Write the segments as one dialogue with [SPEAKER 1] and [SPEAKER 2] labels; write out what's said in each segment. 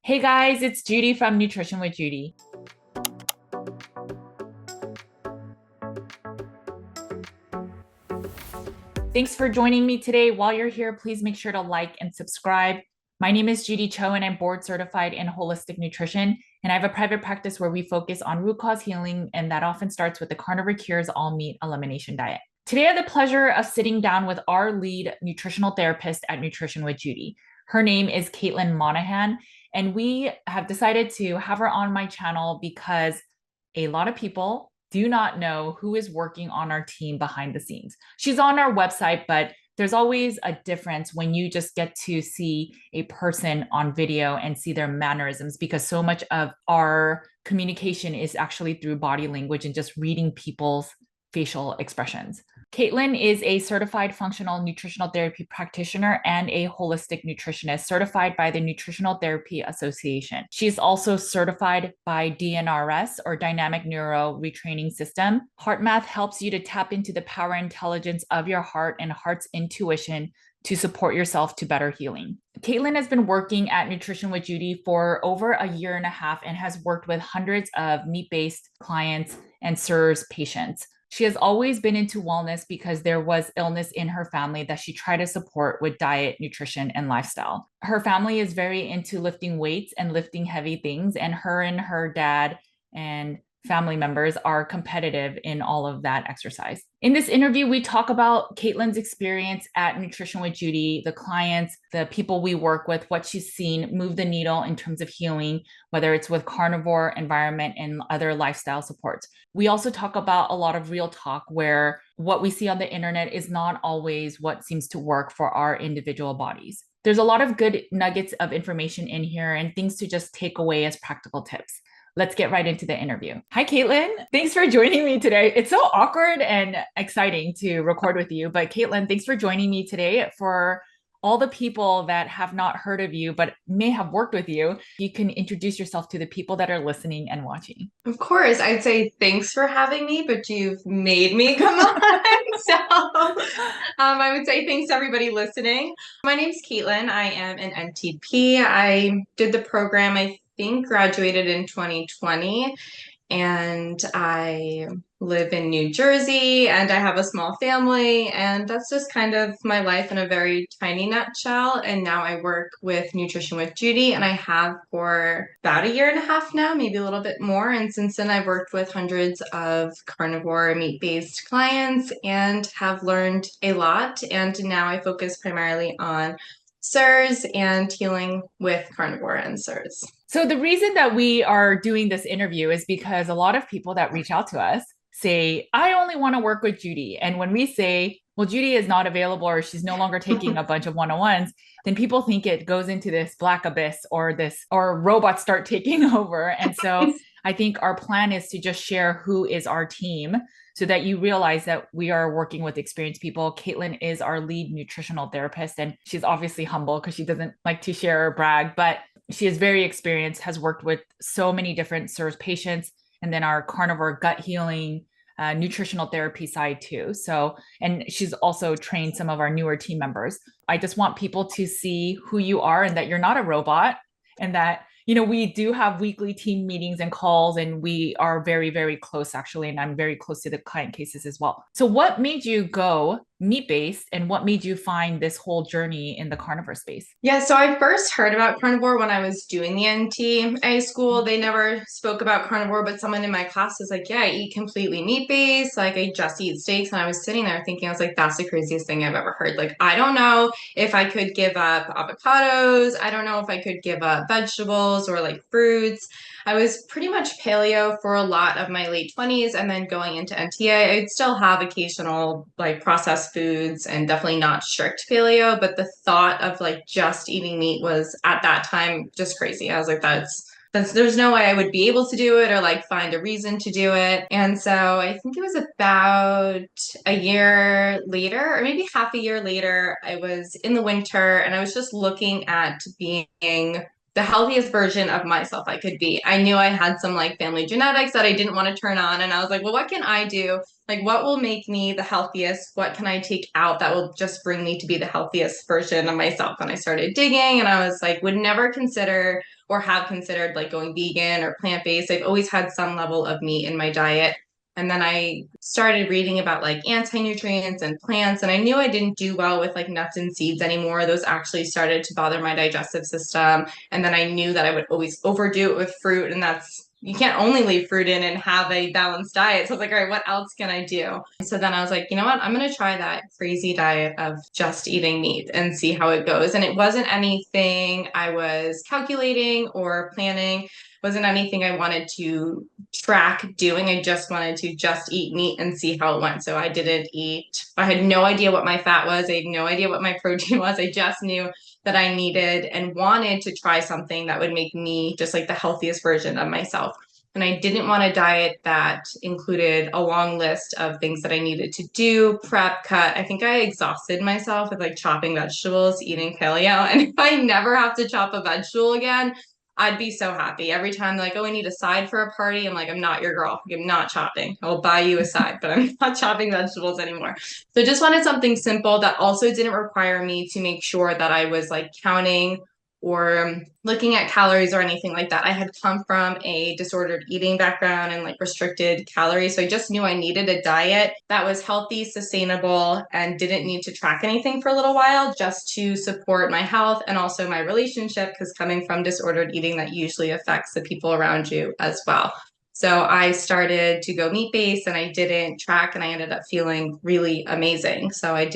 [SPEAKER 1] Hey guys, it's Judy from Nutrition with Judy. Thanks for joining me today. While you're here, please make sure to like and subscribe. My name is Judy Cho, and I'm board certified in holistic nutrition. And I have a private practice where we focus on root cause healing, and that often starts with the Carnivore Cures all meat elimination diet. Today, I have the pleasure of sitting down with our lead nutritional therapist at Nutrition with Judy. Her name is Caitlin Monaghan, and we have decided to have her on my channel because a lot of people do not know who is working on our team behind the scenes. She's on our website, but there's always a difference when you just get to see a person on video and see their mannerisms, because so much of our communication is actually through body language and just reading people's facial expressions. Caitlin is a certified functional nutritional therapy practitioner and a holistic nutritionist certified by the Nutritional Therapy Association. She's also certified by DNRS, or Dynamic Neuro Retraining System. HeartMath helps you to tap into the power and intelligence of your heart and heart's intuition to support yourself to better healing. Caitlin has been working at Nutrition with Judy for over a year and a half and has worked with hundreds of meat-based clients and CIRS patients. She has always been into wellness because there was illness in her family that she tried to support with diet, nutrition, and lifestyle. Her family is very into lifting weights and lifting heavy things, and her dad and family members are competitive in all of that exercise. In this interview, we talk about Caitlin's experience at Nutrition with Judy, the clients, the people we work with, what she's seen move the needle in terms of healing, whether it's with carnivore, environment, and other lifestyle supports. We also talk about a lot of real talk where what we see on the internet is not always what seems to work for our individual bodies. There's a lot of good nuggets of information in here and things to just take away as practical tips. Let's get right into the interview. Hi, Caitlin. Thanks for joining me today. It's so awkward and exciting to record with you. But Caitlin, thanks for joining me today. For all the people that have not heard of you, but may have worked with you, you can introduce yourself to the people that are listening and watching.
[SPEAKER 2] Of course, I'd say thanks for having me, but you've made me come on. I would say thanks to everybody listening. My name's Caitlin. I am an NTP. I did the program, I think, graduated in 2020, and I live in New Jersey, and I have a small family, and that's just kind of my life in a very tiny nutshell. And now I work with Nutrition with Judy, and I have for about a year and a half now, maybe a little bit more. And since then, I've worked with hundreds of carnivore meat-based clients and have learned a lot. And now I focus primarily on CIRS and healing with carnivore and CIRS.
[SPEAKER 1] So the reason that we are doing this interview is because a lot of people that reach out to us say, I only want to work with Judy. And when we say, well, Judy is not available or she's no longer taking a bunch of one-on-ones, then people think it goes into this black abyss or robots start taking over. And so I think our plan is to just share who is our team so that you realize that we are working with experienced people. Caitlin is our lead nutritional therapist, and she's obviously humble because she doesn't like to share or brag, but she is very experienced, has worked with so many different CIRS patients, and then our carnivore gut healing, nutritional therapy side too. So, and she's also trained some of our newer team members. I just want people to see who you are and that you're not a robot, and that we do have weekly team meetings and calls, and we are very, very close actually. And I'm very close to the client cases as well. So what made you go meat-based, and what made you find this whole journey in the carnivore space?
[SPEAKER 2] Yeah, so I first heard about carnivore when I was doing the NTA school. They never spoke about carnivore, but someone in my class was like, yeah, I eat completely meat-based. Like, I just eat steaks. And I was sitting there thinking, I was like, that's the craziest thing I've ever heard. Like, I don't know if I could give up avocados. I don't know if I could give up vegetables or like fruits. I was pretty much paleo for a lot of my late 20s, and then going into NTA, I'd still have occasional like processed foods and definitely not strict paleo, but the thought of like just eating meat was at that time just crazy. I was like, there's no way I would be able to do it or like find a reason to do it. And so I think it was about a year later, or maybe half a year later, I was in the winter and I was just looking at being the healthiest version of myself I could be. I knew I had some like family genetics that I didn't want to turn on. And I was like, well, what can I do? Like, what will make me the healthiest? What can I take out that will just bring me to be the healthiest version of myself? And I started digging, and I was like, would never consider or have considered like going vegan or plant-based. I've always had some level of meat in my diet. And then I started reading about like anti-nutrients and plants, and I knew I didn't do well with like nuts and seeds anymore. Those actually started to bother my digestive system. And then I knew that I would always overdo it with fruit, and you can't only leave fruit in and have a balanced diet. So I was like, all right, what else can I do? So then I was like, you know what? I'm going to try that crazy diet of just eating meat and see how it goes. And it wasn't anything I was calculating or planning. Wasn't anything I wanted to track doing. I just wanted to just eat meat and see how it went. So I had no idea what my fat was. I had no idea what my protein was. I just knew that I needed and wanted to try something that would make me just like the healthiest version of myself. And I didn't want a diet that included a long list of things that I needed to do, prep, cut. I think I exhausted myself with like chopping vegetables, eating paleo. And if I never have to chop a vegetable again, I'd be so happy. Every time they're like, oh, I need a side for a party. I'm like, I'm not your girl. I'm not chopping. I'll buy you a side, but I'm not chopping vegetables anymore. So just wanted something simple that also didn't require me to make sure that I was like counting or looking at calories or anything like that. I had come from a disordered eating background and like restricted calories. So I just knew I needed a diet that was healthy, sustainable, and didn't need to track anything for a little while just to support my health and also my relationship, because coming from disordered eating, that usually affects the people around you as well. So I started to go meat-based and I didn't track, and I ended up feeling really amazing. So I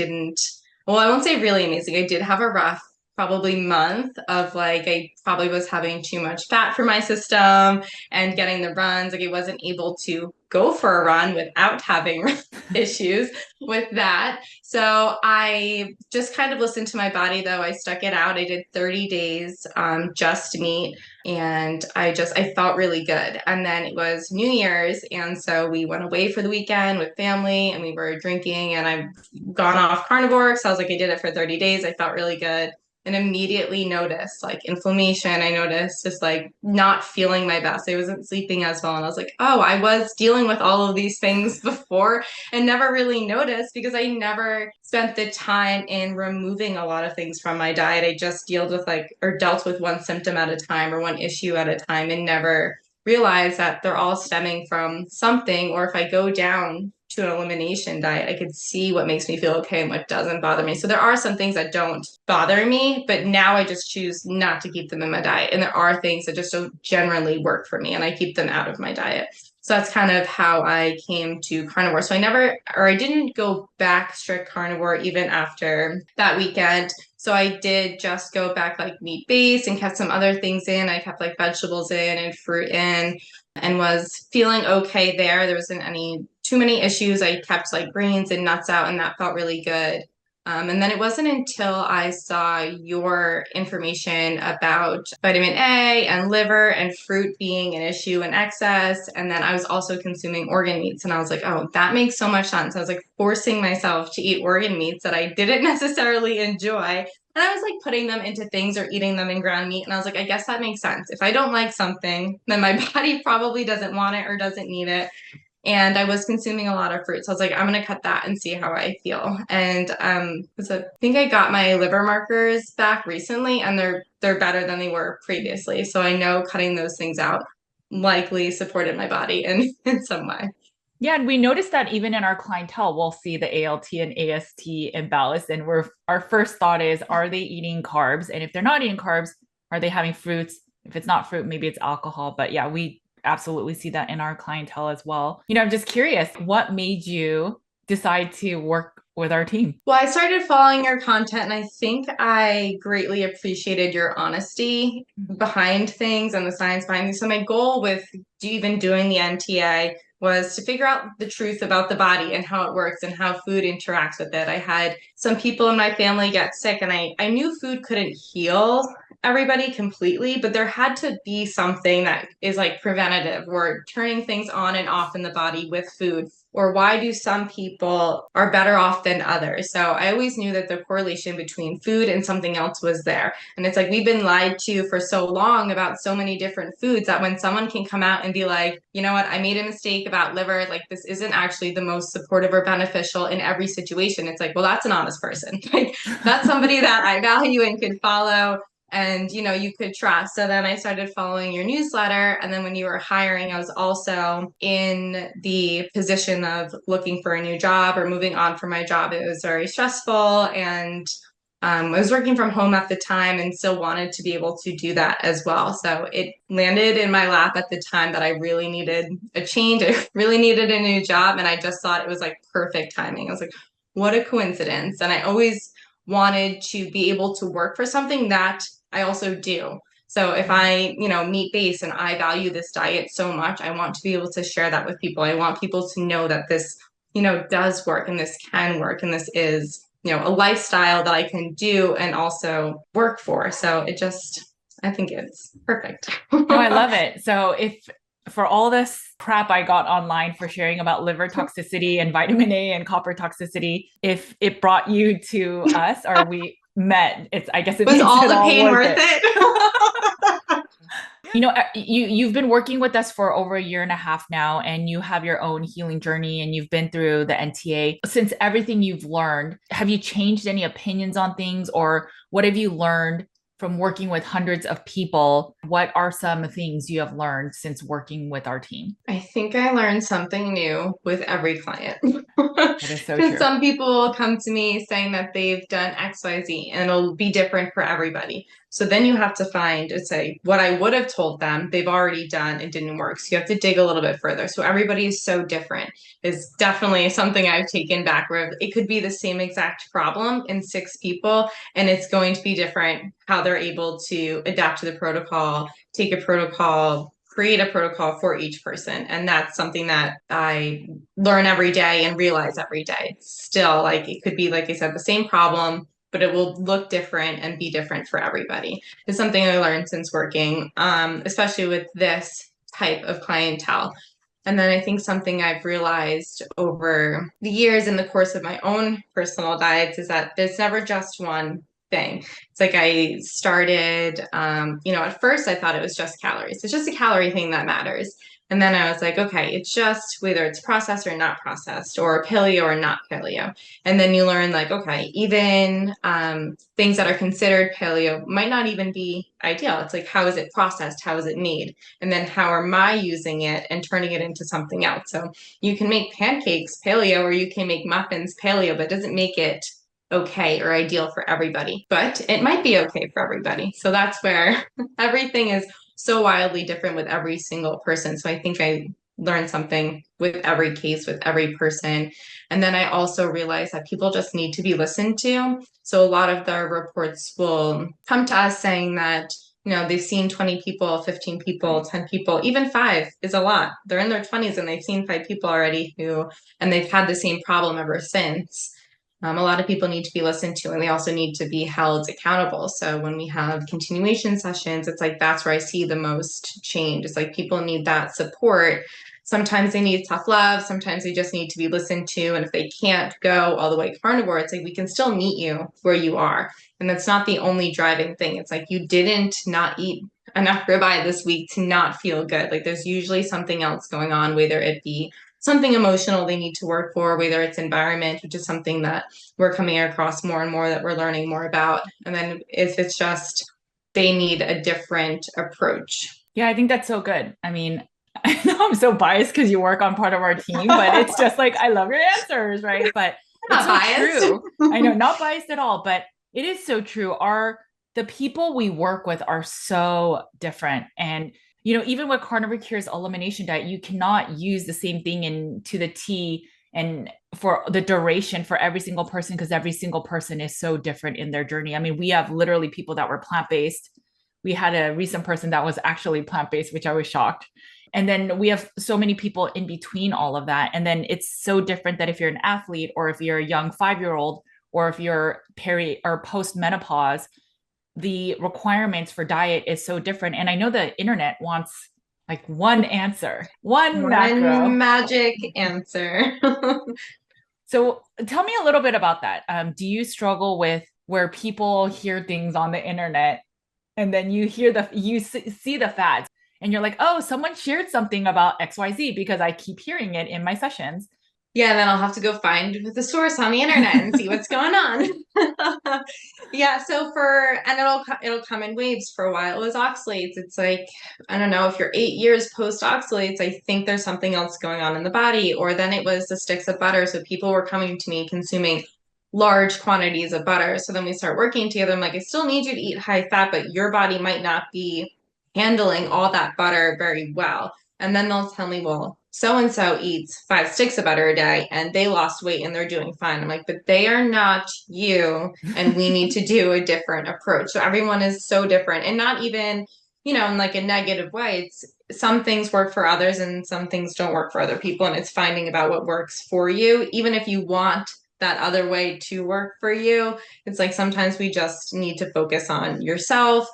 [SPEAKER 2] won't say really amazing. I did have a rough probably month of like, I probably was having too much fat for my system and getting the runs. Like I wasn't able to go for a run without having issues with that. So I just kind of listened to my body though. I stuck it out. I did 30 days, just meat. And I felt really good. And then it was New Year's. And so we went away for the weekend with family and we were drinking, and I've gone off carnivore. So I was like, I did it for 30 days. I felt really good. And immediately noticed like inflammation. I noticed just like not feeling my best. I wasn't sleeping as well. And I was like, oh, I was dealing with all of these things before and never really noticed because I never spent the time in removing a lot of things from my diet. I just dealt with one symptom at a time or one issue at a time, and never realized that they're all stemming from something. Or if I go down to an elimination diet, I could see what makes me feel okay and what doesn't bother me. So there are some things that don't bother me, but now I just choose not to keep them in my diet. And there are things that just don't generally work for me, and I keep them out of my diet. So that's kind of how I came to carnivore. So I didn't go back strict carnivore even after that weekend. So I did just go back like meat-based and kept some other things in. I kept like vegetables in and fruit in and was feeling okay there. There wasn't too many issues. I kept like greens and nuts out, and that felt really good. And then it wasn't until I saw your information about vitamin A and liver and fruit being an issue in excess. And then I was also consuming organ meats, and I was like, oh, that makes so much sense. I was like forcing myself to eat organ meats that I didn't necessarily enjoy. And I was like putting them into things or eating them in ground meat. And I was like, I guess that makes sense. If I don't like something, then my body probably doesn't want it or doesn't need it. And I was consuming a lot of fruit. So I was like, I'm going to cut that and see how I feel. And I think I got my liver markers back recently, and they're better than they were previously. So I know cutting those things out likely supported my body in some way.
[SPEAKER 1] Yeah, and we noticed that even in our clientele, we'll see the ALT and AST imbalance. And our first thought is, are they eating carbs? And if they're not eating carbs, are they having fruits? If it's not fruit, maybe it's alcohol. But yeah, we absolutely see that in our clientele as well. I'm just curious, what made you decide to work with our team?
[SPEAKER 2] Well, I started following your content, and I think I greatly appreciated your honesty behind things and the science behind things. So my goal with even doing the NTA was to figure out the truth about the body and how it works and how food interacts with it. I had some people in my family get sick, and I knew food couldn't heal everybody completely, but there had to be something that is like preventative, or turning things on and off in the body with food. Or why do some people are better off than others? So I always knew that the correlation between food and something else was there. And it's like we've been lied to for so long about so many different foods that when someone can come out and be like, you know what, I made a mistake about liver, like this isn't actually the most supportive or beneficial in every situation. It's like, well, that's an honest person. Like that's somebody that I value and could follow. and you could trust. So then I started following your newsletter, and then when you were hiring, I was also in the position of looking for a new job or moving on from my job. It was very stressful, and I was working from home at the time and still wanted to be able to do that as well. So it landed in my lap at the time that I really needed a change. I really needed a new job. And I just thought it was like perfect timing. I was like, what a coincidence. And I always wanted to be able to work for something that I also do. So if I, meat-based and I value this diet so much, I want to be able to share that with people. I want people to know that this, does work, and this can work, and this is a lifestyle that I can do and also work for. So I think it's perfect.
[SPEAKER 1] No, I love it. So if for all this crap I got online for sharing about liver toxicity and vitamin A and copper toxicity, if it brought you to us or we met, I guess it
[SPEAKER 2] was
[SPEAKER 1] makes
[SPEAKER 2] all
[SPEAKER 1] it
[SPEAKER 2] the
[SPEAKER 1] all
[SPEAKER 2] pain
[SPEAKER 1] worth
[SPEAKER 2] worth it.
[SPEAKER 1] You've been working with us for over a year and a half now, and you have your own healing journey, and you've been through the NTA. Since everything you've learned, have you changed any opinions on things, or what have you learned from working with hundreds of people? What are some things you have learned since working with our team?
[SPEAKER 2] I think I learned something new with every client.
[SPEAKER 1] That is so
[SPEAKER 2] Because
[SPEAKER 1] true.
[SPEAKER 2] some people will come to me saying that they've done XYZ and it'll be different for everybody. So then you have to say what I would have told them they've already done, it didn't work. So you have to dig a little bit further. So everybody is so different is definitely something I've taken back, where it could be the same exact problem in 6 people, and it's going to be different how they're able to adapt to the protocol, take a protocol, create a protocol for each person. And that's something that I learn every day and realize every day. It's still, like, it could be, like I said, the same problem, but it will look different and be different for everybody. It's something I learned since working, especially with this type of clientele. And then I think something I've realized over the years in the course of my own personal diets is that there's never just one thing. It's like I started, at first I thought it was just calories. It's just a calorie thing that matters. And then I was like, okay, it's just whether it's processed or not processed, or paleo or not paleo. And then you learn, like, okay, even things that are considered paleo might not even be ideal. It's like, how is it processed? How is it made? And then how am I using it and turning it into something else? So you can make pancakes paleo, or you can make muffins paleo, but it doesn't make it okay or ideal for everybody, but it might be okay for everybody. So that's where everything is so wildly different with every single person. So I think I learned something with every case, with every person. And then I also realized that people just need to be listened to. So a lot of the reports will come to us saying that, they've seen 20 people, 15 people, 10 people, even 5 is a lot. They're in their 20s and they've seen 5 people already and they've had the same problem ever since. A lot of people need to be listened to, and they also need to be held accountable. So when we have continuation sessions, it's like, that's where I see the most change. It's like people need that support. Sometimes they need tough love. Sometimes they just need to be listened to. And if they can't go all the way carnivore, it's like, we can still meet you where you are. And that's not the only driving thing. It's like, you didn't not eat enough ribeye this week to not feel good. Like, there's usually something else going on, whether it be something emotional they need to work for, whether it's environment, which is something that we're coming across more and more, that we're learning more about. And then if it's just they need a different approach.
[SPEAKER 1] Yeah, I think that's so good. I mean, I know I'm so biased because you work on part of our team, but it's just like, I love your answers, right? But it's so true. I know, not biased at all, but it is so true. The people we work with are so different. And even with Carnivore Cure's elimination diet, you cannot use the same thing to the T and for the duration for every single person, because every single person is so different in their journey. I mean, we have literally people that were plant-based. We had a recent person that was actually plant-based, which I was shocked. And then we have so many people in between all of that. And then it's so different that if you're an athlete, or if you're a young 5-year-old, or if you're peri or post-menopause, the requirements for diet is so different. And I know the internet wants like one answer, one macro
[SPEAKER 2] magic answer.
[SPEAKER 1] So tell me a little bit about that. Do you struggle with where people hear things on the internet, and then you see the fads, and you're like, oh, someone shared something about XYZ, because I keep hearing it in my sessions.
[SPEAKER 2] Yeah, and then I'll have to go find the source on the internet and see what's going on. Yeah, so and it'll come in waves. For a while it was oxalates. It's like, I don't know, if you're 8 years post oxalates, I think there's something else going on in the body. Or then it was the sticks of butter. So people were coming to me consuming large quantities of butter. So then we start working together. I'm like, I still need you to eat high fat, but your body might not be handling all that butter very well. And then they'll tell me, well, so and so eats 5 sticks of butter a day and they lost weight and they're doing fine. I'm like, but they are not you, and we need to do a different approach. So everyone is so different, and not even, in like a negative way. It's some things work for others and some things don't work for other people. And it's finding about what works for you, even if you want that other way to work for you. It's like sometimes we just need to focus on yourself,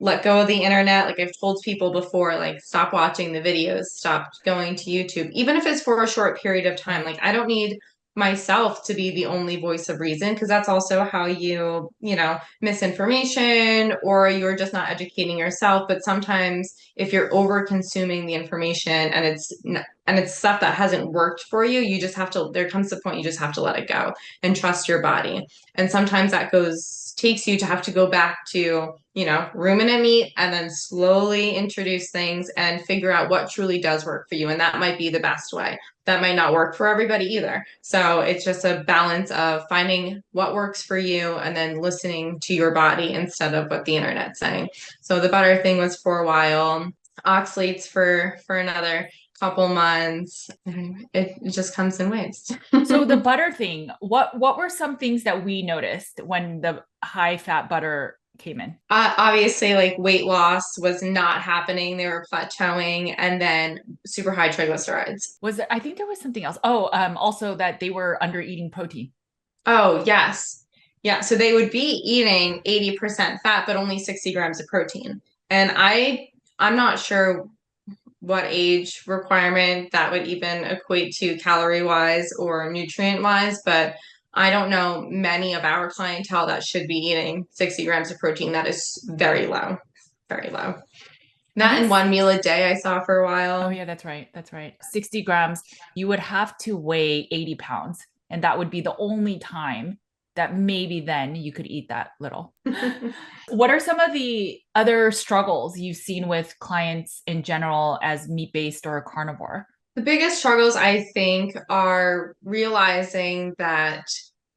[SPEAKER 2] let go of the internet. Like I've told people before, like stop watching the videos, stop going to YouTube, even if it's for a short period of time.
[SPEAKER 1] Right.
[SPEAKER 2] Like I don't need myself to be the only voice of reason, because that's also how misinformation, or you're just not educating yourself. But sometimes if you're over consuming the information and it's stuff that hasn't worked for you, you just have to, there comes the point you just have to let it go and trust your body. And sometimes that takes you to have to go back to, ruminant meat, and then slowly introduce things and figure out what truly does work for you. And that might be the best way. That might not work for everybody either. So it's just a balance of finding what works for you and then listening to your body instead of what the internet's saying. So the butter thing was for a while, oxalates for another couple months. It just comes in waves.
[SPEAKER 1] So the butter thing, what were some things that we noticed when the high fat butter came in?
[SPEAKER 2] Obviously, like weight loss was not happening. They were plateauing, and then super high triglycerides.
[SPEAKER 1] I think there was something else. Oh, also that they were under eating protein.
[SPEAKER 2] Oh, yes. Yeah. So they would be eating 80% fat, but only 60 grams of protein. And I'm not sure what age requirement that would even equate to calorie wise or nutrient wise, but I don't know many of our clientele that should be eating 60 grams of protein. That is very low, very low.
[SPEAKER 1] I
[SPEAKER 2] Not
[SPEAKER 1] think,
[SPEAKER 2] in one meal a day, I saw for a
[SPEAKER 1] oh
[SPEAKER 2] while.
[SPEAKER 1] yeah, that's right. That's right. 60 grams, you would have to weigh 80 pounds. And that would be the only time that maybe then you could eat that little. What are some of the other struggles you've seen with clients in general as meat-based or carnivore?
[SPEAKER 2] The biggest struggles, I think, are realizing that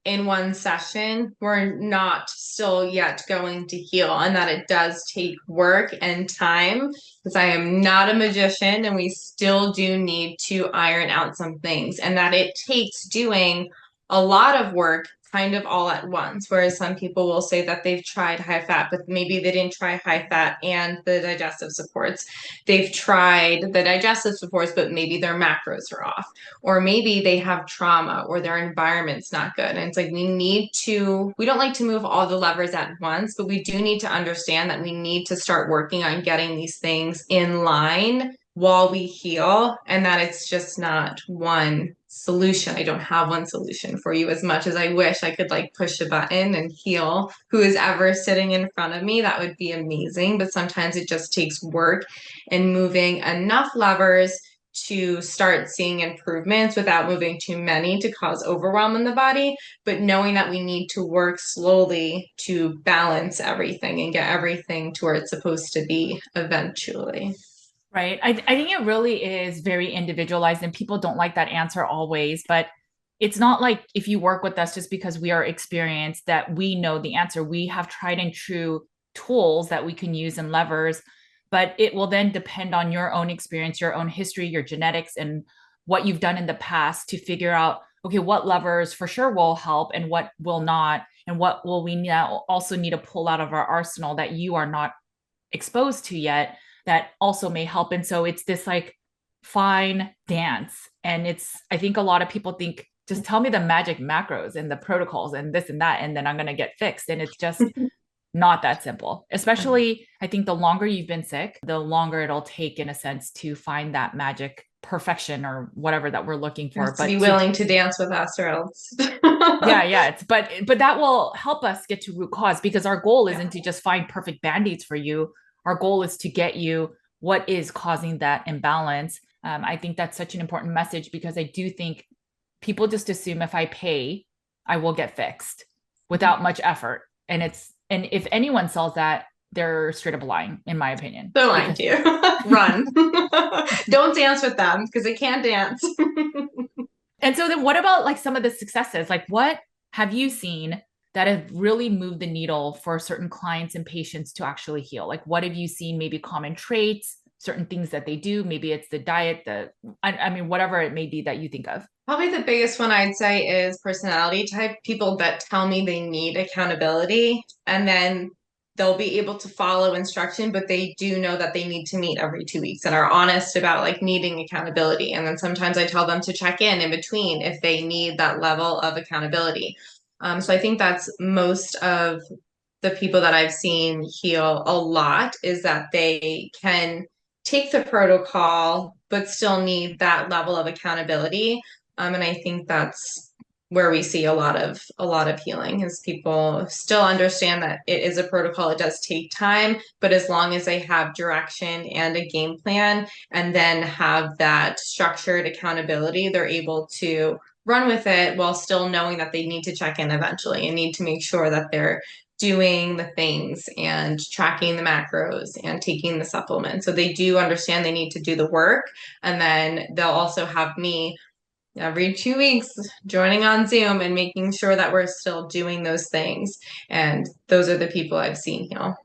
[SPEAKER 2] in one session, we're not still yet going to heal, and that it does take work and time, because I am not a magician and we still do need to iron out some things, and that it takes doing a lot of work kind of all at once. Whereas some people will say that they've tried high fat, but maybe they didn't try high fat and the digestive supports. They've tried the digestive supports, but maybe their macros are off, or maybe they have trauma or their environment's not good. And it's like we don't like to move all the levers at once, but we do need to understand that we need to start working on getting these things in line while we heal, and that it's just not one solution. I don't have one solution for you, as much as I wish I could like push a button and heal who is ever sitting in front of me. That would be amazing. But sometimes it just takes work and moving enough levers to start seeing improvements without moving too many to cause overwhelm in the body, but knowing that we need to work slowly to balance everything and get everything to where it's supposed to be eventually.
[SPEAKER 1] Right. I think it really is very individualized, and people don't like that answer always. But it's not like if you work with us just because we are experienced that we know the answer. We have tried and true tools that we can use and levers, but it will then depend on your own experience, your own history, your genetics, and what you've done in the past to figure out, okay, what levers for sure will help and what will not, and what will we now also need to pull out of our arsenal that you are not exposed to yet that also may help. And so it's this like fine dance. And I think a lot of people think, just tell me the magic macros and the protocols and this and that, and then I'm going to get fixed. And it's just not that simple. Especially, I think the longer you've been sick, the longer it'll take, in a sense, to find that magic perfection or whatever that we're looking for.
[SPEAKER 2] To be willing to dance with us, or else.
[SPEAKER 1] Yeah, but that will help us get to root cause, because our goal isn't to just find perfect band-aids for you. Our goal is to get you what is causing that imbalance. I think that's such an important message, because I do think people just assume if I pay, I will get fixed without much effort. And if anyone sells that, they're straight up lying, in my opinion.
[SPEAKER 2] They're lying to you. Run. Don't dance with them because they can't dance.
[SPEAKER 1] And so then what about like some of the successes? Like what have you seen that have really moved the needle for certain clients and patients to actually heal? Like what have you seen, maybe common traits, certain things that they do? Maybe it's the diet, I mean, whatever it may be that you think of.
[SPEAKER 2] Probably the biggest one I'd say is personality type people that tell me they need accountability and then they'll be able to follow instruction, but they do know that they need to meet every 2 weeks and are honest about like needing accountability. And then sometimes I tell them to check in between if they need that level of accountability. So I think that's most of the people that I've seen heal a lot is that they can take the protocol, but still need that level of accountability. And I think that's where we see a lot of healing is people still understand that it is a protocol. It does take time, but as long as they have direction and a game plan and then have that structured accountability, they're able to run with it while still knowing that they need to check in eventually and need to make sure that they're doing the things and tracking the macros and taking the supplements. So they do understand they need to do the work. And then they'll also have me every 2 weeks joining on Zoom and making sure that we're still doing those things. And those are the people I've seen heal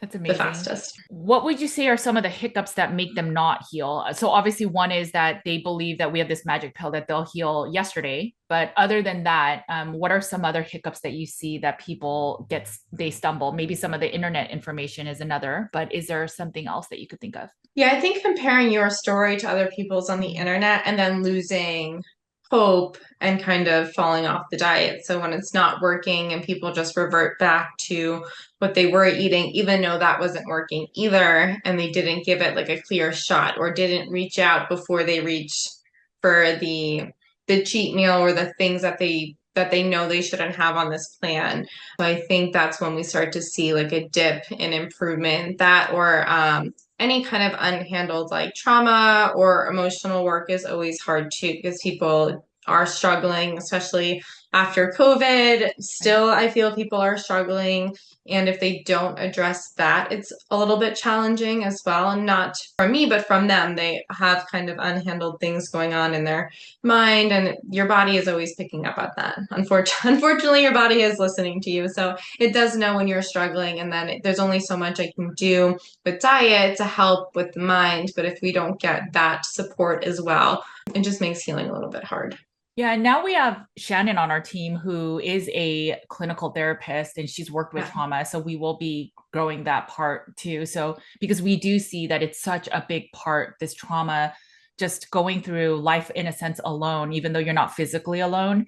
[SPEAKER 1] That's
[SPEAKER 2] the
[SPEAKER 1] amazing.
[SPEAKER 2] fastest.
[SPEAKER 1] What would you say are some of the hiccups that make them not heal? So obviously one is that they believe that we have this magic pill that they'll heal yesterday. But other than that, what are some other hiccups that you see that people they stumble? Maybe some of the internet information is another, but is there something else that you could think of?
[SPEAKER 2] Yeah, I think comparing your story to other people's on the internet and then losing hope and kind of falling off the diet. So when it's not working and people just revert back to what they were eating, even though that wasn't working either, and they didn't give it like a clear shot or didn't reach out before they reached for the cheat meal or the things that they know they shouldn't have on this plan. So I think that's when we start to see like a dip in improvement that or any kind of unhandled like trauma or emotional work is always hard too because people are struggling, especially after COVID. Still, I feel people are struggling. And if they don't address that, it's a little bit challenging as well. And not from me, but from them. They have kind of unhandled things going on in their mind, and your body is always picking up on that. Unfortunately, your body is listening to you. So it does know when you're struggling. And then there's only so much I can do with diet to help with the mind. But if we don't get that support as well, it just makes healing a little bit hard.
[SPEAKER 1] Yeah, and now we have Shannon on our team who is a clinical therapist and she's worked with trauma. So we will be growing that part too. So because we do see that it's such a big part, this trauma, just going through life in a sense alone, even though you're not physically alone.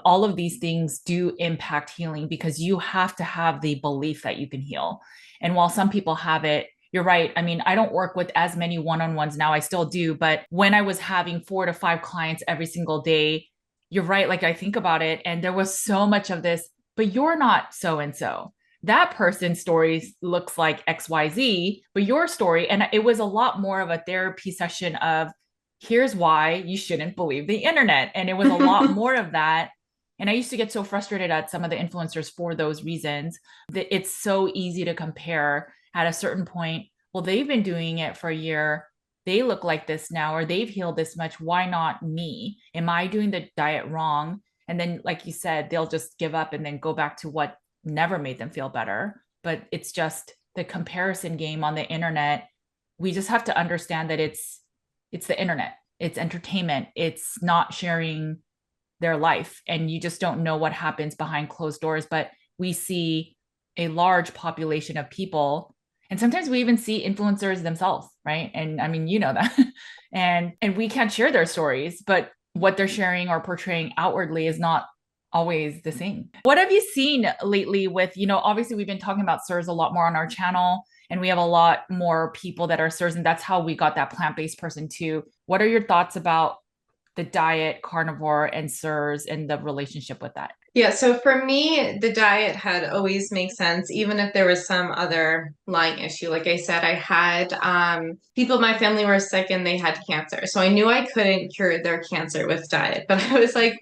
[SPEAKER 1] All of these things do impact healing because you have to have the belief that you can heal. And while some people have it, you're right. I mean, I don't work with as many one-on-ones now. I still do. But when I was having 4 to 5 clients every single day, you're right. Like I think about it and there was so much of this, but you're not so-and-so. That person's story looks like XYZ, but your story, and it was a lot more of a therapy session of here's why you shouldn't believe the internet. And it was a lot more of that. And I used to get so frustrated at some of the influencers for those reasons that it's so easy to compare at a certain point. Well, they've been doing it for a year. They look like this now, or they've healed this much. Why not me? Am I doing the diet wrong? And then, like you said, they'll just give up and then go back to what never made them feel better. But it's just the comparison game on the internet. We just have to understand that it's the internet. It's entertainment. It's not sharing their life. And you just don't know what happens behind closed doors. But we see a large population of people. And sometimes we even see influencers themselves, right? And I mean, you know that. and we can't share their stories, but what they're sharing or portraying outwardly is not always the same. What have you seen lately with, obviously we've been talking about CIRS a lot more on our channel, and we have a lot more people that are CIRS, and that's how we got that plant-based person too. What are your thoughts about the diet, carnivore, and CIRS and the relationship with that?
[SPEAKER 2] Yeah, so for me, the diet had always made sense, even if there was some other lying issue. Like I said, I had people in my family were sick and they had cancer. So I knew I couldn't cure their cancer with diet, but I was like,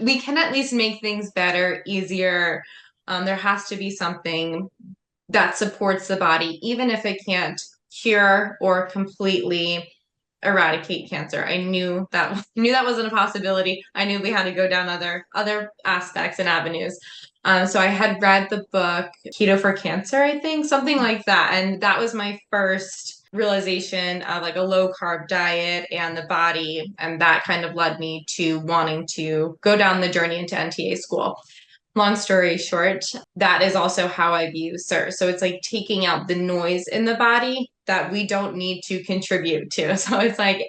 [SPEAKER 2] we can at least make things better, easier. There has to be something that supports the body, even if it can't cure or completely eradicate cancer. I knew that wasn't a possibility. I knew we had to go down other aspects and avenues. So I had read the book Keto for Cancer, I think, something like that, and that was my first realization of like a low carb diet and the body, and that kind of led me to wanting to go down the journey into NTA school. Long story short, that is also how I view CIRS. So it's like taking out the noise in the body that we don't need to contribute to. So it's like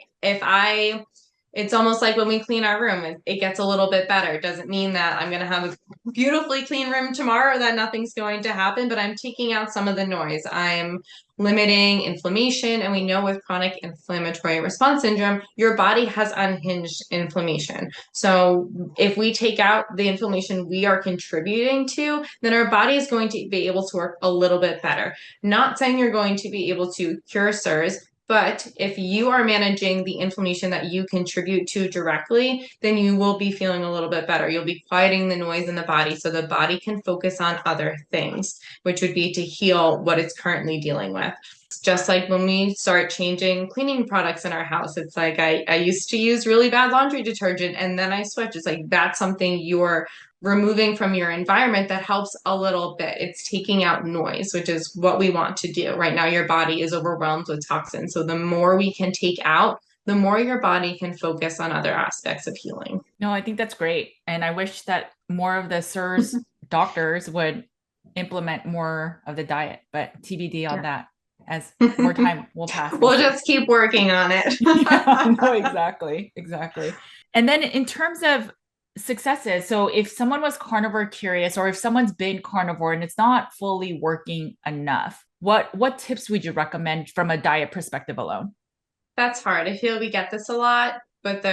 [SPEAKER 2] it's almost like when we clean our room, it gets a little bit better. It doesn't mean that I'm going to have a beautifully clean room tomorrow, that nothing's going to happen, but I'm taking out some of the noise. I'm limiting inflammation. And we know with chronic inflammatory response syndrome, your body has unhinged inflammation. So if we take out the inflammation we are contributing to, then our body is going to be able to work a little bit better. Not saying you're going to be able to cure CIRS, but if you are managing the inflammation that you contribute to directly, then you will be feeling a little bit better. You'll be quieting the noise in the body so the body can focus on other things, which would be to heal what it's currently dealing with. Just like when we start changing cleaning products in our house, it's like I used to use really bad laundry detergent and then I switch. It's like that's something you're removing from your environment that helps a little bit. It's taking out noise, which is what we want to do. Right now, your body is overwhelmed with toxins. So the more we can take out, the more your body can focus on other aspects of healing.
[SPEAKER 1] No, I think that's great. And I wish that more of the CIRS doctors would implement more of the diet, but TBD on that. As more time will pass,
[SPEAKER 2] we'll just keep working on it.
[SPEAKER 1] Yeah, no, exactly. Exactly. And then in terms of successes, so if someone was carnivore curious or if someone's been carnivore and it's not fully working enough, what tips would you recommend from a diet perspective alone?
[SPEAKER 2] That's hard. I feel we get this a lot, but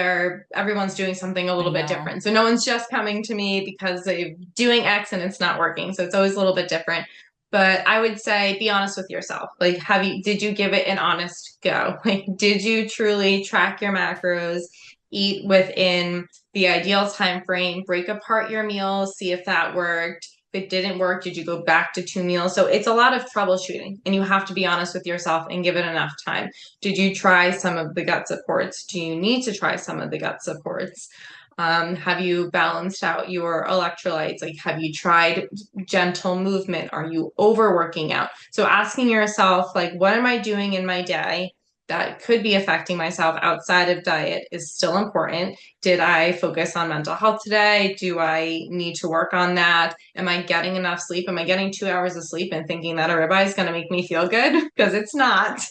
[SPEAKER 2] everyone's doing something a
[SPEAKER 1] I
[SPEAKER 2] little bit
[SPEAKER 1] know.
[SPEAKER 2] different. So no one's just coming to me because they're doing X and it's not working. So it's always a little bit different. But I would say be honest with yourself. Like, did you give it an honest go? Like, did you truly track your macros, eat within the ideal time frame, break apart your meals, see if that worked? If it didn't work, did you go back to 2 meals? So it's a lot of troubleshooting, and you have to be honest with yourself and give it enough time. Did you try some of the gut supports? Do you need to try some of the gut supports? Have you balanced out your electrolytes? Like, have you tried gentle movement? Are you overworking out? So asking yourself, like, what am I doing in my day that could be affecting myself outside of diet is still important. Did I focus on mental health today? Do I need to work on that? Am I getting enough sleep? Am I getting 2 hours of sleep and thinking that a ribeye is going to make me feel good? Because it's not.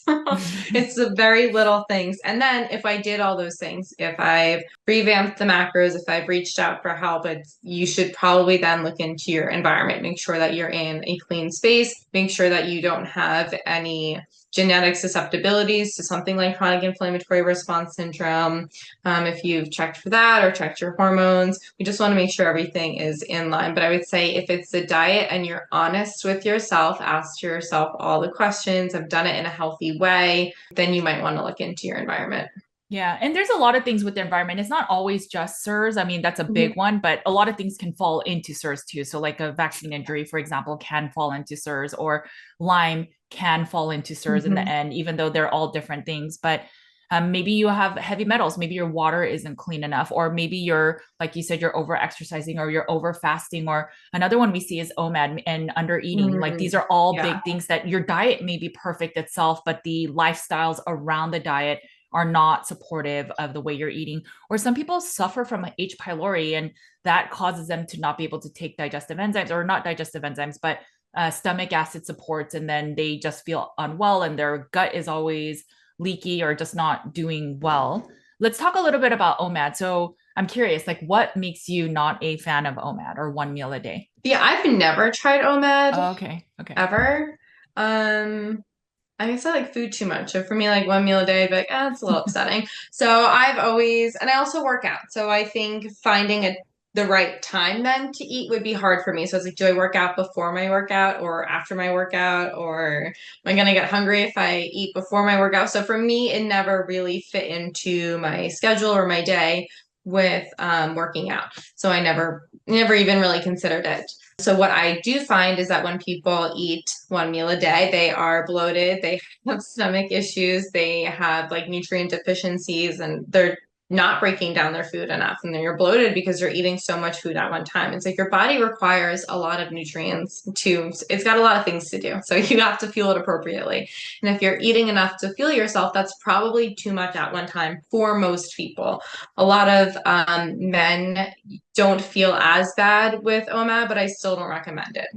[SPEAKER 2] It's the very little things. And then if I did all those things, if I've revamped the macros, if I've reached out for help, you should probably then look into your environment. Make sure that you're in a clean space. Make sure that you don't have any genetic susceptibilities to something like chronic inflammatory response syndrome. If you've checked for that or checked your hormones, we just want to make sure everything is in line. But I would say if it's the diet and you're honest with yourself, ask yourself all the questions, have done it in a healthy way, then you might want to look into your environment.
[SPEAKER 1] Yeah. And there's a lot of things with the environment. It's not always just CIRS. I mean, that's a big one, but a lot of things can fall into CIRS too. So, like a vaccine injury, for example, can fall into CIRS, or Lyme can fall into CIRS in the end, even though they're all different things. But maybe you have heavy metals, maybe your water isn't clean enough, or maybe you're, like you said, you're over exercising or you're over fasting. Or another one we see is OMAD and under eating. Like these are all big things that your diet may be perfect itself, but the lifestyles around the diet are not supportive of the way you're eating. Or some people suffer from H. pylori, and that causes them to not be able to take digestive enzymes, or not digestive enzymes, but stomach acid supports. And then they just feel unwell and their gut is always leaky or just not doing well. Let's talk a little bit about OMAD. So I'm curious, like, what makes you not a fan of OMAD or 1 meal a day?
[SPEAKER 2] Yeah, I've never tried OMAD
[SPEAKER 1] Oh, okay. Okay.
[SPEAKER 2] ever. I guess I like food too much. So for me, like 1 meal a day, I'd be like, it's a little upsetting. So I've always, and I also work out. So I think finding the right time then to eat would be hard for me. So it's like, do I work out before my workout or after my workout? Or am I going to get hungry if I eat before my workout? So for me, it never really fit into my schedule or my day with working out. So I never even really considered it. So what I do find is that when people eat one meal a day, they are bloated, they have stomach issues, they have like nutrient deficiencies, and they're not breaking down their food enough. And then you're bloated because you're eating so much food at one time. It's like your body requires a lot of nutrients it's got a lot of things to do. So you have to fuel it appropriately. And if you're eating enough to fuel yourself, that's probably too much at one time for most people. A lot of men don't feel as bad with OMAD, but I still don't recommend it.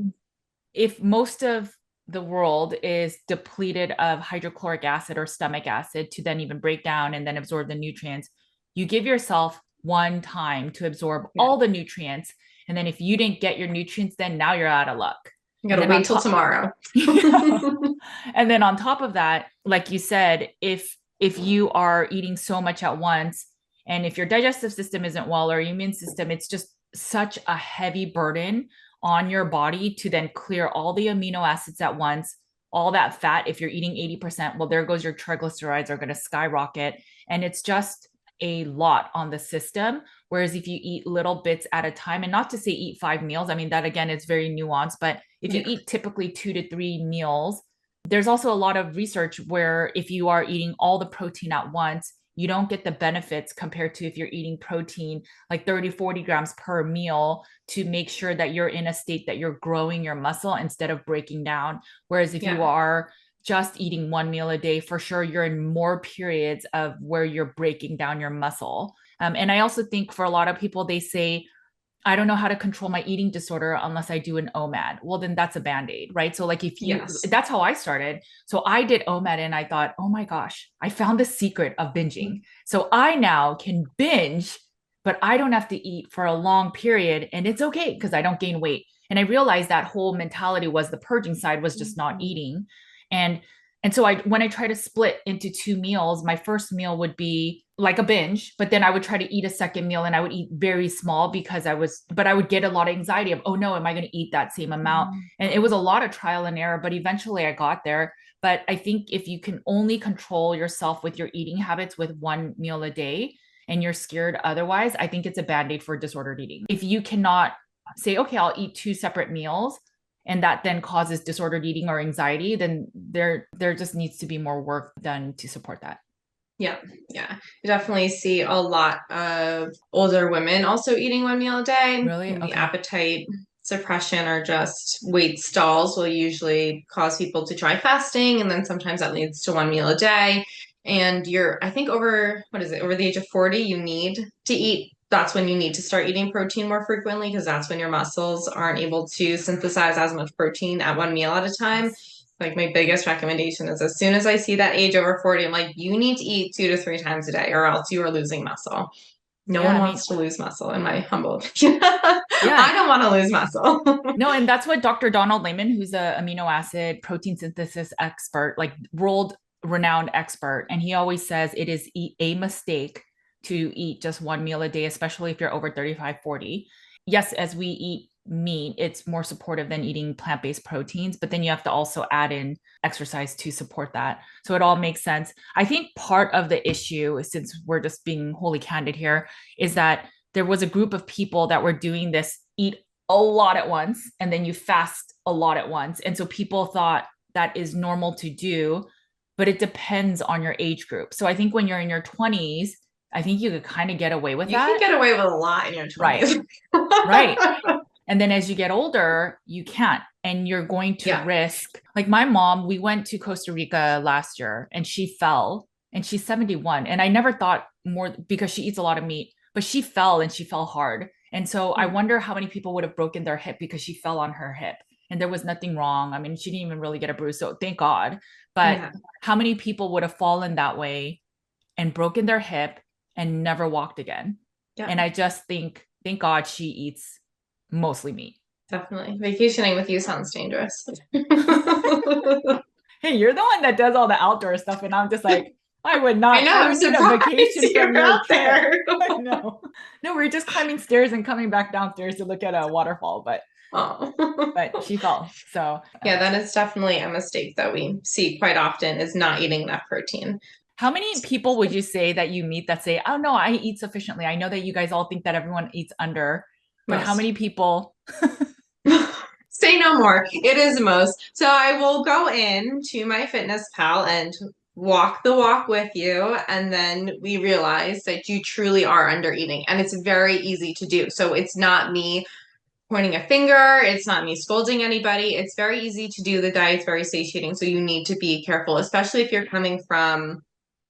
[SPEAKER 1] If most of the world is depleted of hydrochloric acid or stomach acid to then even break down and then absorb the nutrients, you give yourself one time to absorb all the nutrients. And then if you didn't get your nutrients, then now you're out of luck.
[SPEAKER 2] You gotta wait till tomorrow.
[SPEAKER 1] And then on top of that, like you said, if you are eating so much at once, and if your digestive system isn't well or your immune system, it's just such a heavy burden on your body to then clear all the amino acids at once, all that fat. If you're eating 80%, well, there goes your triglycerides are going to skyrocket. And it's just a lot on the system. Whereas if you eat little bits at a time, and not to say eat 5 meals, I mean, that again is very nuanced, but if you eat typically 2 to 3 meals, there's also a lot of research where if you are eating all the protein at once, you don't get the benefits compared to if you're eating protein like 30, 40 grams per meal to make sure that you're in a state that you're growing your muscle instead of breaking down. Whereas if you are just eating 1 meal a day, for sure, you're in more periods of where you're breaking down your muscle. And I also think for a lot of people, they say, I don't know how to control my eating disorder unless I do an OMAD. Well, then that's a Band-Aid, right? So like if you, that's how I started. So I did OMAD and I thought, oh my gosh, I found the secret of binging. So I now can binge, but I don't have to eat for a long period and it's okay because I don't gain weight. And I realized that whole mentality was the purging side was just not eating. And so when I try to split into 2 meals, my first meal would be like a binge, but then I would try to eat a second meal and I would eat very small because but I would get a lot of anxiety of, oh no, am I going to eat that same amount? And it was a lot of trial and error, but eventually I got there. But I think if you can only control yourself with your eating habits with 1 meal a day and you're scared otherwise, I think it's a Band-Aid for disordered eating. If you cannot say, okay, I'll eat 2 separate meals, and that then causes disordered eating or anxiety, then there just needs to be more work done to support that.
[SPEAKER 2] Yeah. You definitely see a lot of older women also eating 1 meal a day.
[SPEAKER 1] Really?
[SPEAKER 2] The appetite suppression or just weight stalls will usually cause people to try fasting, and then sometimes that leads to 1 meal a day. And I think over the age of 40, you need to eat. That's when you need to start eating protein more frequently because that's when your muscles aren't able to synthesize as much protein at 1 meal at a time. Like my biggest recommendation is as soon as I see that age over 40, I'm like, you need to eat 2 to 3 times a day or else you are losing muscle. No one wants to lose muscle in my humble opinion. I don't want to lose muscle.
[SPEAKER 1] No, and that's what Dr. Donald Layman, who's a amino acid protein synthesis expert, like world renowned expert, and he always says it is a mistake to eat just 1 meal a day, especially if you're over 35, 40. Yes, as we eat meat, it's more supportive than eating plant-based proteins, but then you have to also add in exercise to support that. So it all makes sense. I think part of the issue, since we're just being wholly candid here, is that there was a group of people that were doing this, eat a lot at once, and then you fast a lot at once. And so people thought that is normal to do, but it depends on your age group. So I think when you're in your 20s, I think you could kind of get away with that.
[SPEAKER 2] You can get away with a lot in your 20s.
[SPEAKER 1] Right. And then as you get older, you can't. And you're going to risk. Like my mom, we went to Costa Rica last year and she fell and she's 71. And I never thought more because she eats a lot of meat, but she fell and she fell hard. And so I wonder how many people would have broken their hip because she fell on her hip and there was nothing wrong. I mean, she didn't even really get a bruise. So thank God. But how many people would have fallen that way and broken their hip and never walked again? And I just think, thank God she eats mostly meat.
[SPEAKER 2] Definitely. Vacationing with you sounds dangerous.
[SPEAKER 1] Hey, you're the one that does all the outdoor stuff. And I'm just like, I would
[SPEAKER 2] I
[SPEAKER 1] not.
[SPEAKER 2] know,
[SPEAKER 1] I
[SPEAKER 2] I'm
[SPEAKER 1] would need a
[SPEAKER 2] surprised
[SPEAKER 1] vacation from
[SPEAKER 2] you're
[SPEAKER 1] your
[SPEAKER 2] out
[SPEAKER 1] trip.
[SPEAKER 2] there.
[SPEAKER 1] I know. No, we were just climbing stairs and coming back downstairs to look at a waterfall, but
[SPEAKER 2] Oh.
[SPEAKER 1] she fell. So,
[SPEAKER 2] Yeah, that is definitely a mistake that we see quite often is not eating enough protein.
[SPEAKER 1] how many people would you say that you meet that say, "Oh no, I eat sufficiently"? I know that you guys all think that everyone eats under, but how
[SPEAKER 2] Most.
[SPEAKER 1] many people?
[SPEAKER 2] Say no more. It is most. So I will go in to my fitness pal and walk the walk with you, and then we realize that you truly are under eating, and it's very easy to do. So it's not me pointing a finger, it's not me scolding anybody. It's very easy to do. The diet's very satiating, so you need to be careful, especially if you're coming from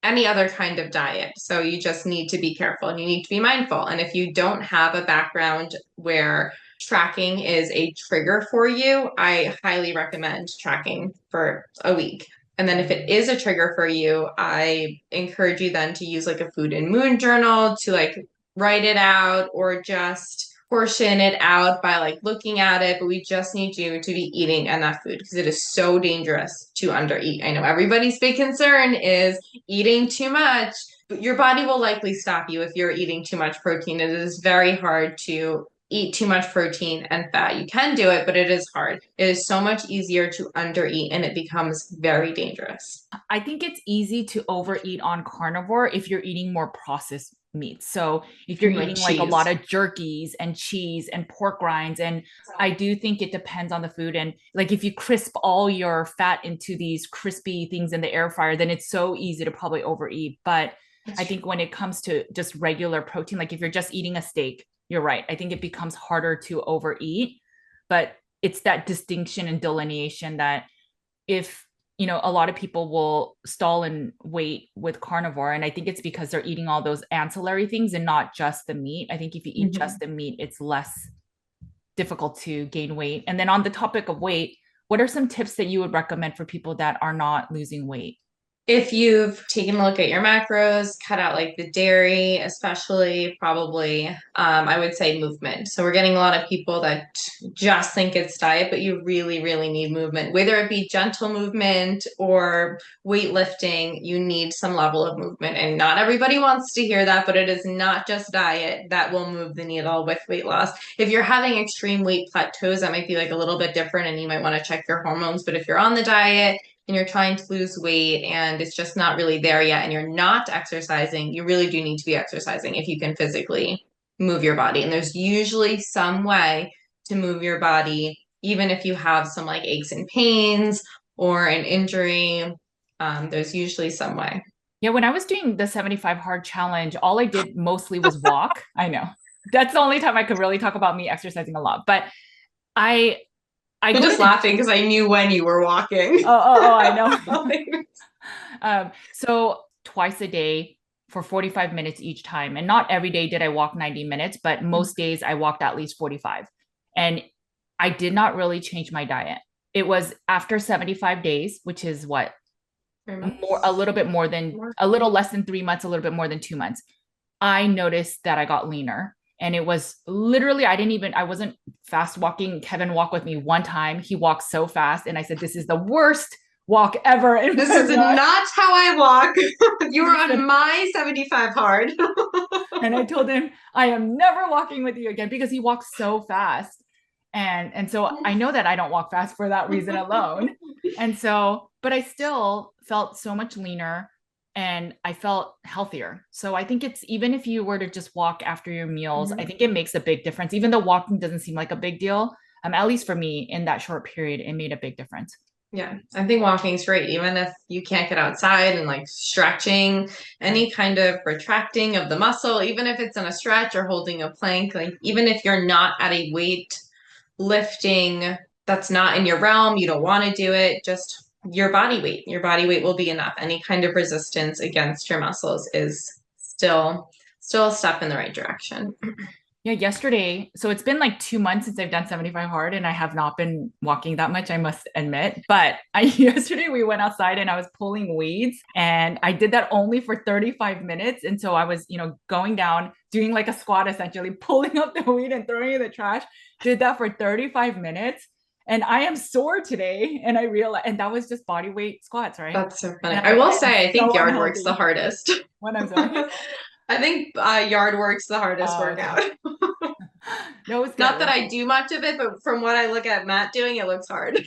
[SPEAKER 2] any other kind of diet. So you just need to be careful and you need to be mindful. And if you don't have a background where tracking is a trigger for you, I highly recommend tracking for a week. And then if it is a trigger for you, I encourage you then to use like a food and moon journal to like write it out or just portion it out by like looking at it, but we just need you to be eating enough food because it is so dangerous to undereat. I know everybody's big concern is eating too much, but your body will likely stop you if you're eating too much protein. It is very hard to eat too much protein and fat. You can do it, but it is hard. It is so much easier to undereat and it becomes very dangerous.
[SPEAKER 1] I think it's easy to overeat on carnivore if you're eating more processed meats. So if you're
[SPEAKER 2] Like
[SPEAKER 1] eating like a lot
[SPEAKER 2] cheese.
[SPEAKER 1] of jerkies and cheese and pork rinds, and I do think it depends on the food. And like if you crisp all your fat into these crispy things in the air fryer, then it's so easy to probably overeat. But I think when it comes to just regular protein, like if you're just eating a steak, you're right. I think it becomes harder to overeat, but it's that distinction and delineation that if a lot of people will stall in weight with carnivore, and I think it's because they're eating all those ancillary things and not just the meat. I think if you eat just the meat, it's less difficult to gain weight. And then on the topic of weight, what are some tips that you would recommend for people that are not losing weight?
[SPEAKER 2] If you've taken a look at your macros, cut out like the dairy, especially probably, I would say movement. So we're getting a lot of people that just think it's diet, but you really, really need movement. Whether it be gentle movement or weightlifting, you need some level of movement. And not everybody wants to hear that, but it is not just diet that will move the needle with weight loss. If you're having extreme weight plateaus, that might be like a little bit different and you might want to check your hormones. But if you're on the diet, and you're trying to lose weight and it's just not really there yet and you're not exercising, you really do need to be exercising if you can physically move your body. And there's usually some way to move your body, even if you have some like aches and pains or an injury. There's usually some way.
[SPEAKER 1] Yeah, when I was doing the 75 hard challenge, all I did mostly was walk. I know that's the only time I could really talk about me exercising a lot, but I I
[SPEAKER 2] I'm
[SPEAKER 1] go to
[SPEAKER 2] just
[SPEAKER 1] the
[SPEAKER 2] laughing because I knew when you were walking.
[SPEAKER 1] I know. So twice a day for 45 minutes each time. And not every day did I walk 90 minutes, but most days I walked at least 45. And I did not really change my diet. It was after 75 days, which is what? A little bit more than a little less than 3 months, a little bit more than 2 months. I noticed that I got leaner. And it was literally, I wasn't fast walking. Kevin walked with me one time. He walked so fast. And I said, this is the worst walk ever.
[SPEAKER 2] This is not how I walk. You were on my 75 hard.
[SPEAKER 1] And I told him, I am never walking with you again because he walks so fast. And so I know that I don't walk fast for that reason alone. And so, but I still felt so much leaner and I felt healthier. So I think it's even if you were to just walk after your meals, I think it makes a big difference. Even though walking doesn't seem like a big deal, at least for me in that short period, it made a big difference.
[SPEAKER 2] Yeah, I think walking's great, even if you can't get outside and like stretching, any kind of retracting of the muscle, even if it's in a stretch or holding a plank, like even if you're not at a weight lifting that's not in your realm, you don't want to do it, just your body weight will be enough. Any kind of resistance against your muscles is still a step in the right direction.
[SPEAKER 1] Yeah, yesterday. So it's been like 2 months since I've done 75 hard and I have not been walking that much, I must admit. But yesterday we went outside and I was pulling weeds and I did that only for 35 minutes. And so I was, going down, doing like a squat, essentially pulling up the weed and throwing it in the trash. Did that for 35 minutes. And I am sore today. And I realized, and that was just body weight squats, right?
[SPEAKER 2] That's so funny.
[SPEAKER 1] And
[SPEAKER 2] I will
[SPEAKER 1] I am
[SPEAKER 2] say, I think
[SPEAKER 1] so
[SPEAKER 2] yard work's the
[SPEAKER 1] unhealthy.
[SPEAKER 2] hardest.
[SPEAKER 1] When I'm sorry.
[SPEAKER 2] I think yard work's the hardest
[SPEAKER 1] Oh,
[SPEAKER 2] workout.
[SPEAKER 1] okay. No, it's good.
[SPEAKER 2] Not that I do much of it, but from what I look at Matt doing, it looks hard.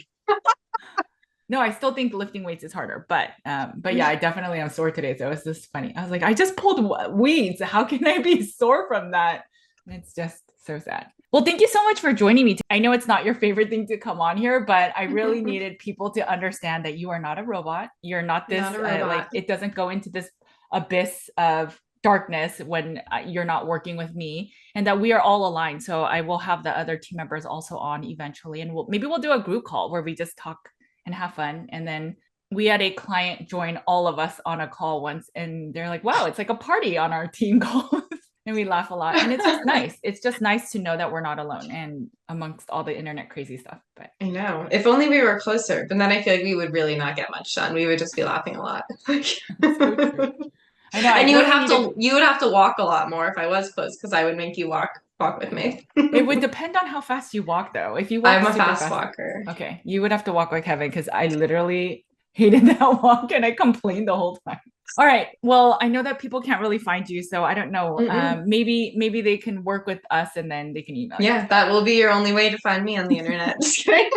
[SPEAKER 1] No, I still think lifting weights is harder, but yeah, I definitely am sore today. So it's just funny. I was like, I just pulled weeds. How can I be sore from that? And it's just so sad. Well, thank you so much for joining me. I know it's not your favorite thing to come on here, but I really needed people to understand that you are not a robot. You're not this,
[SPEAKER 2] Not a robot.
[SPEAKER 1] it doesn't go into this abyss of darkness when you're not working with me, and that we are all aligned. So I will have the other team members also on eventually, and maybe we'll do a group call where we just talk and have fun. And then we had a client join all of us on a call once, and they're like, wow, it's like a party on our team calls. And we laugh a lot. And it's just nice. It's just nice to know that we're not alone and amongst all the internet crazy stuff. But
[SPEAKER 2] I know. If only we were closer, but then I feel like we would really not get much done. We would just be laughing a lot.
[SPEAKER 1] so true. I know. I
[SPEAKER 2] And
[SPEAKER 1] really needed.
[SPEAKER 2] you would have to walk a lot more if I was close because I would make you walk with me.
[SPEAKER 1] It would depend on how fast you walk, though. If you walk
[SPEAKER 2] I'm a
[SPEAKER 1] super
[SPEAKER 2] fast
[SPEAKER 1] fast,
[SPEAKER 2] walker.
[SPEAKER 1] okay, you would have to walk like heaven because I literally hated that walk and I complained the whole time. All right. Well, I know that people can't really find you, so I don't know. Maybe they can work with us and then they can email you.
[SPEAKER 2] Yeah, that will be your only way to find me on the internet. Just kidding.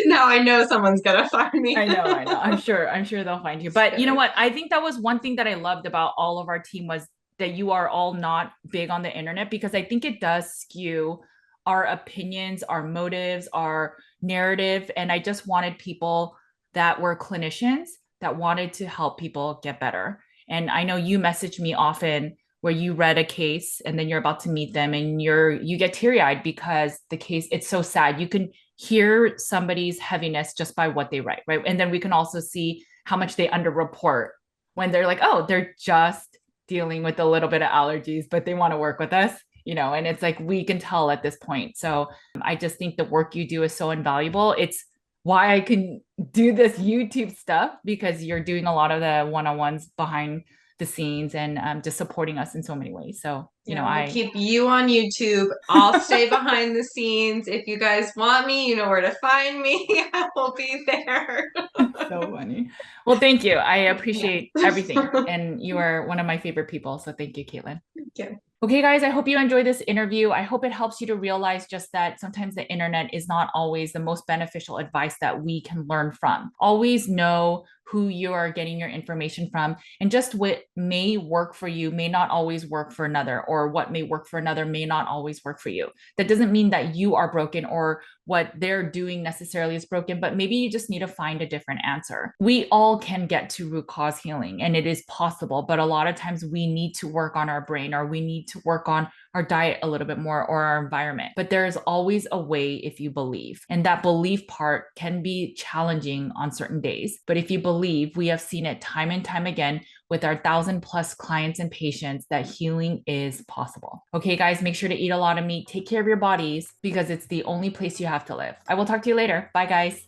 [SPEAKER 2] Now I know someone's gonna find me.
[SPEAKER 1] I know. I'm sure they'll find you. But you know what? I think that was one thing that I loved about all of our team was that you are all not big on the internet, because I think it does skew our opinions, our motives, our narrative. And I just wanted people that were clinicians that wanted to help people get better. And I know you message me often where you read a case and then you're about to meet them and you get teary-eyed because the case, it's so sad. You can hear somebody's heaviness just by what they write, right? And then we can also see how much they underreport when they're like, oh, they're just dealing with a little bit of allergies, but they want to work with us, and it's like we can tell at this point. So I just think the work you do is so invaluable. It's why I can do this YouTube stuff, because you're doing a lot of the one-on-ones behind the scenes and just supporting us in so many ways. So,
[SPEAKER 2] I'll keep you on YouTube. I'll stay behind the scenes. If you guys want me, you know where to find me. I will be there.
[SPEAKER 1] So funny. Well, thank you. I appreciate everything. And you are one of my favorite people. So thank you, Caitlin.
[SPEAKER 2] Thank you.
[SPEAKER 1] Okay, guys, I hope you enjoyed this interview. I hope it helps you to realize just that sometimes the internet is not always the most beneficial advice that we can learn from. Always know who you are getting your information from, and just what may work for you may not always work for another, or what may work for another may not always work for you. That doesn't mean that you are broken or what they're doing necessarily is broken, but maybe you just need to find a different answer. We all can get to root cause healing, and it is possible, but a lot of times we need to work on our brain, or we need to work on our diet a little bit more, or our environment. But there is always a way if you believe. And that belief part can be challenging on certain days. But if you believe, we have seen it time and time again with our 1,000+ clients and patients that healing is possible. Okay, guys, make sure to eat a lot of meat. Take care of your bodies, because it's the only place you have to live. I will talk to you later. Bye, guys.